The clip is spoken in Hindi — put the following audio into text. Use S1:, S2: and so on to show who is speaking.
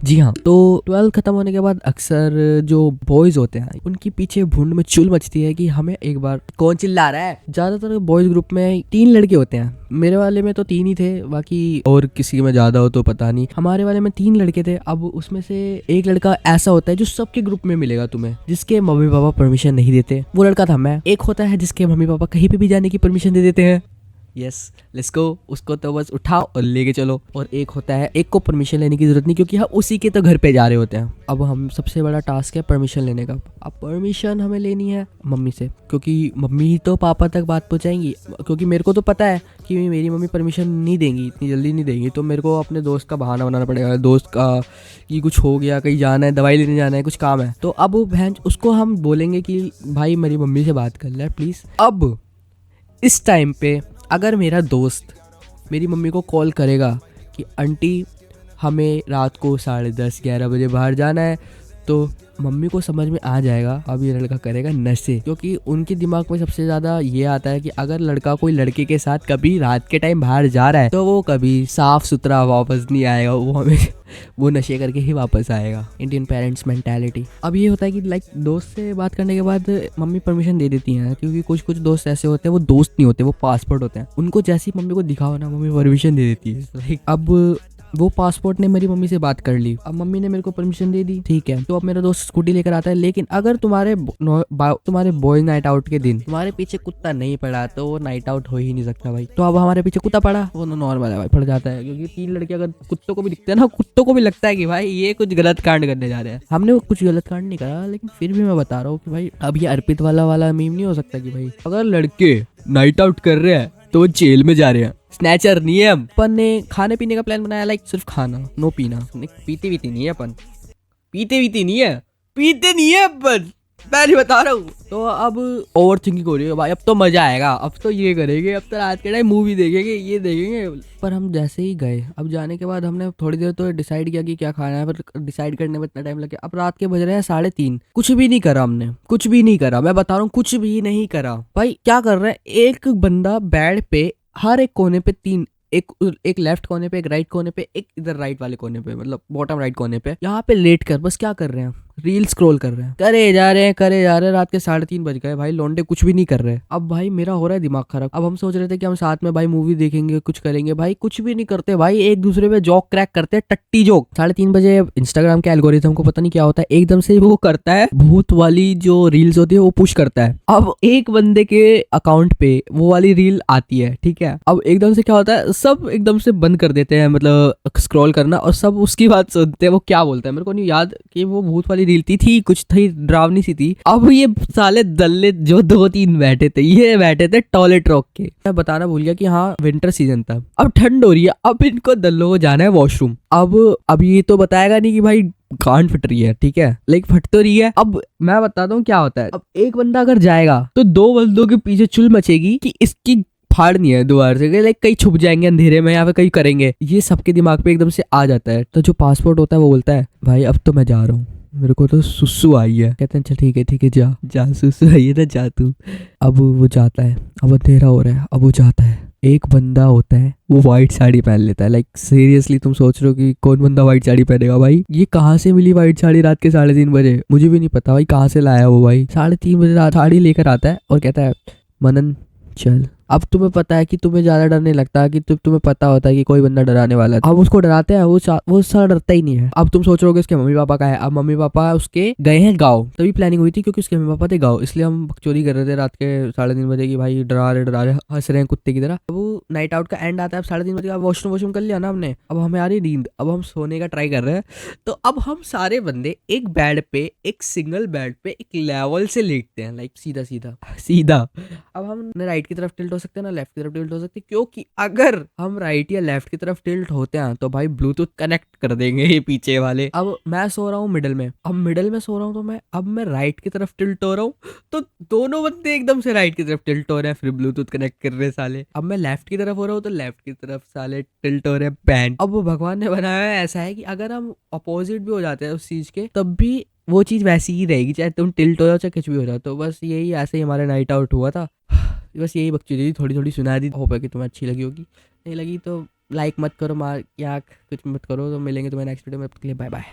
S1: जी हाँ, तो 12 खत्म होने के बाद अक्सर जो बॉयज होते हैं उनके पीछे भुंड में चुल मचती है कि हमें एक बार कौन चिल्ला रहा है। ज्यादातर बॉयज ग्रुप में 3 लड़के होते हैं। मेरे वाले में तो 3 ही थे, बाकी और किसी में ज्यादा हो तो पता नहीं। हमारे वाले में 3 लड़के थे। अब उसमें से एक लड़का ऐसा होता है जो सबके ग्रुप में मिलेगा तुम्हें, जिसके मम्मी पापा परमिशन नहीं देते। वो लड़का था मैं। एक होता है जिसके मम्मी पापा कहीं पे भी जाने की परमिशन दे देते हैं। यस, लेट्स गो, उसको तो बस उठाओ और लेके चलो। और एक होता है, एक को परमिशन लेने की जरूरत नहीं क्योंकि हम उसी के तो घर पे जा रहे होते हैं। अब हम सबसे बड़ा टास्क है परमिशन लेने का। अब परमिशन हमें लेनी है मम्मी से, क्योंकि मम्मी ही तो पापा तक बात पहुंचाएंगी। क्योंकि मेरे को तो पता है कि मेरी मम्मी परमिशन नहीं देंगी, इतनी जल्दी नहीं देंगी। तो मेरे को अपने दोस्त का बहाना बनाना पड़ेगा, दोस्त का कि कुछ हो गया, कहीं जाना है, दवाई लेने जाना है, कुछ काम है। तो अब वो बहन, उसको हम बोलेंगे कि भाई मेरी मम्मी से बात कर ले प्लीज़। अब इस टाइम पे अगर मेरा दोस्त मेरी मम्मी को कॉल करेगा कि आंटी हमें रात को 10:30-11 बजे बाहर जाना है, तो मम्मी को समझ में आ जाएगा अब ये लड़का करेगा नशे। क्योंकि उनके दिमाग में सबसे ज़्यादा ये आता है कि अगर लड़का कोई लड़के के साथ कभी रात के टाइम बाहर जा रहा है तो वो कभी साफ सुथरा वापस नहीं आएगा, वो हमें वो नशे करके ही वापस आएगा। Indian parents mentality. अब ये होता है कि लाइक दोस्त से बात करने के बाद मम्मी परमिशन दे देती हैं, क्योंकि कुछ कुछ दोस्त ऐसे होते हैं वो दोस्त नहीं होते, वो पासपोर्ट होते हैं। उनको जैसी मम्मी को दिखाओ ना, मम्मी परमिशन दे देती है। लाइक अब वो पासपोर्ट ने मेरी मम्मी से बात कर ली, अब मम्मी ने मेरे को परमिशन दे दी, ठीक है। तो अब मेरा दोस्त स्कूटी लेकर आता है। लेकिन अगर तुम्हारे बॉयज नाइट आउट के दिन तुम्हारे पीछे कुत्ता नहीं पड़ा तो वो नाइट आउट हो ही नहीं सकता भाई। तो अब हमारे पीछे कुत्ता पड़ा, वो नॉर्मल है भाई, पड़ जाता है। क्योंकि 3 लड़के अगर कुत्तों को भी दिखते हैं ना, कुत्तों को भी लगता है कि भाई ये कुछ गलत कांड करने जा रहे हैं। हमने वो कुछ गलत कांड नहीं करा, लेकिन फिर भी मैं बता रहा हूँ कि भाई अब ये अर्पित वाला मीम नहीं हो सकता कि भाई अगर लड़के नाइट आउट कर रहे हैं तो वो जेल में जा रहे हैं। स्नैचर नहीं है हम। अपन ने खाने पीने का प्लान बनाया, लाइक सिर्फ खाना, नो पीना। पीते वीते नहीं है अपन, पीते वीते नहीं है, पीते नहीं है अपन, मैं नहीं बता रहा हूँ। तो अब ओवर थिंकिंग हो रही है भाई, अब तो मजा आएगा, अब तो ये करेंगे, अब तो रात के टाइम मूवी देखेंगे, ये देखेंगे। पर हम जैसे ही गए, अब जाने के बाद हमने थोड़ी देर तो डिसाइड किया कि क्या खाना है, पर डिसाइड करने में इतना टाइम लग गया। अब रात के बज रहे हैं 3:30, कुछ भी नहीं करा हमने, कुछ भी नहीं करा, मैं बता रहा हूँ कुछ भी नहीं करा। भाई क्या कर रहे हैं, एक बंदा बेड पे हर एक कोने पे 3, एक लेफ्ट कोने पे, एक राइट कोने पे, एक इधर राइट वाले कोने पे, मतलब बॉटम राइट कोने पे, यहाँ पे लेट कर बस क्या कर रहे हैं, रील स्क्रॉल कर रहे हैं, करे जा रहे हैं, करे जा रहे हैं। रात के 3:30 बज गए भाई, लौंडे कुछ भी नहीं कर रहे। अब भाई मेरा हो रहा है दिमाग खराब। अब हम सोच रहे थे कि हम साथ में भाई मूवी देखेंगे, कुछ करेंगे, भाई कुछ भी नहीं करते भाई, एक दूसरे पे जॉक क्रैक करते हैं, टट्टी जोक। 3:30 बजे इंस्टाग्राम के एल्गोरिथम को पता नहीं क्या होता है, एकदम से वो करता है भूत वाली जो रील्स होती है वो पुश करता है। अब एक बंदे के अकाउंट पे वो वाली रील आती है, ठीक है। अब एकदम से क्या होता है, सब एकदम से बंद कर देते हैं, मतलब स्क्रॉल करना, और सब उसकी बात सुनते हैं। वो क्या बोलता है मेरे को नहीं याद कि वो भूत वाली रील थी कुछ थी, डरावनी सी थी। अब ये साले दल्ले जो 2-3 बैठे थे, ये बैठे थे टॉयलेट रॉक के। मैं बताना भूल गया कि हाँ विंटर सीजन था, अब ठंड हो रही है, अब इनको दल्लों को जाना है वॉशरूम। अब ये तो बताएगा नहीं कि भाई गांड फट रही है, ठीक है, लाइक फट तो रही है। अब मैं बताता हूँ क्या होता है। अब एक बंदा अगर जाएगा तो 2 बंदों के पीछे चुल मचेगी कि इसकी फाड़नी है दोबारा से, लाइक कहीं छुप जाएंगे अंधेरे में या फिर कहीं करेंगे। ये सबके दिमाग पे एकदम से आ जाता है। तो जो पासपोर्ट होता है वो बोलता है भाई अब तो मैं जा रहा हूँ, मेरे को तो सुसु आई है। कहते हैं चल ठीक है जा जा, सुसु आई है ना, जा तू। अब वो जाता है, अब अंधेरा हो रहा है, अब वो जाता है। एक बंदा होता है वो व्हाइट साड़ी पहन लेता है। लाइक सीरियसली तुम सोच रहे हो कि कौन बंदा व्हाइट साड़ी पहनेगा भाई, ये कहाँ से मिली व्हाइट साड़ी रात के 3:30 बजे, मुझे भी नहीं पता भाई कहाँ से लाया वो भाई। 3:30 बजे रात साड़ी लेकर आता है और कहता है मनन चल। अब तुम्हें पता है कि तुम्हें ज्यादा डर नहीं लगता, कि तुम्हें पता होता है कि कोई बंदा डराने वाला है। अब उसको डराते हैं, वो सारा डरता ही नहीं है। अब तुम सोच रहे हो उसके मम्मी पापा का है। अब मम्मी पापा उसके गए हैं गाँव, तभी प्लानिंग हुई थी क्योंकि उसके मम्मी पापा थे गाँव, इसलिए हम चोरी कर रहे थे रात के 3:30 बजे की भाई, डरा रहे हंस रहे हैं कुत्ते की तरह। अब वो नाइट आउट का एंड आता है, अब 3:30 बजे वॉशरूम कर लिया ना हमने, अब हमें आ रही नींद, अब हम सोने का ट्राई कर रहे हैं। तो अब हम सारे बंदे एक बेड पे, एक सिंगल बेड पे एक लेवल से लेटते हैं, लाइक सीधा सीधा सीधा। अब हम न राइट की तरफ टिल्ट हो सकते हैं ना लेफ्ट की तरफ टिल्ट हो सकते हैं, क्योंकि अगर हम राइट या लेफ्ट की तरफ टिल्ट होते हैं तो भाई ब्लूटूथ कनेक्ट कर देंगे ये पीछे वाले। अब मैं सो रहा हूँ मिडिल में, अब मिडिल में सो रहा हूँ तो मैं राइट की तरफ टिल्ट हो रहा हूँ, तो दोनों बंदे एकदम से राइट की तरफ टिल्ट हो रहे हैं, फिर ब्लूटूथ कनेक्ट कर रहे हैं साले। अब मैं लेफ्ट की तरफ हो रहा हूँ तो लेफ्ट की तरफ साले टिल्ट हो रहे हैं बैंड। अब वो भगवान ने बनाया है ऐसा है कि अगर हम अपोजिट भी हो जाते हैं उस चीज के, तब भी वो चीज वैसी ही रहेगी, चाहे तुम टिल्ट हो जाओ चाहे कुछ भी हो जाओ। तो बस यही ऐसे ही हमारा नाइट आउट हुआ था। बस यही बकचोदी थी, थोड़ी थोड़ी सुना दी, होप है कि तुम्हें अच्छी लगी होगी, नहीं लगी तो लाइक मत करो, मार या कुछ मत करो। तो मिलेंगे तुम्हें नेक्स्ट वीडियो में, तब तक के लिए बाय बाय।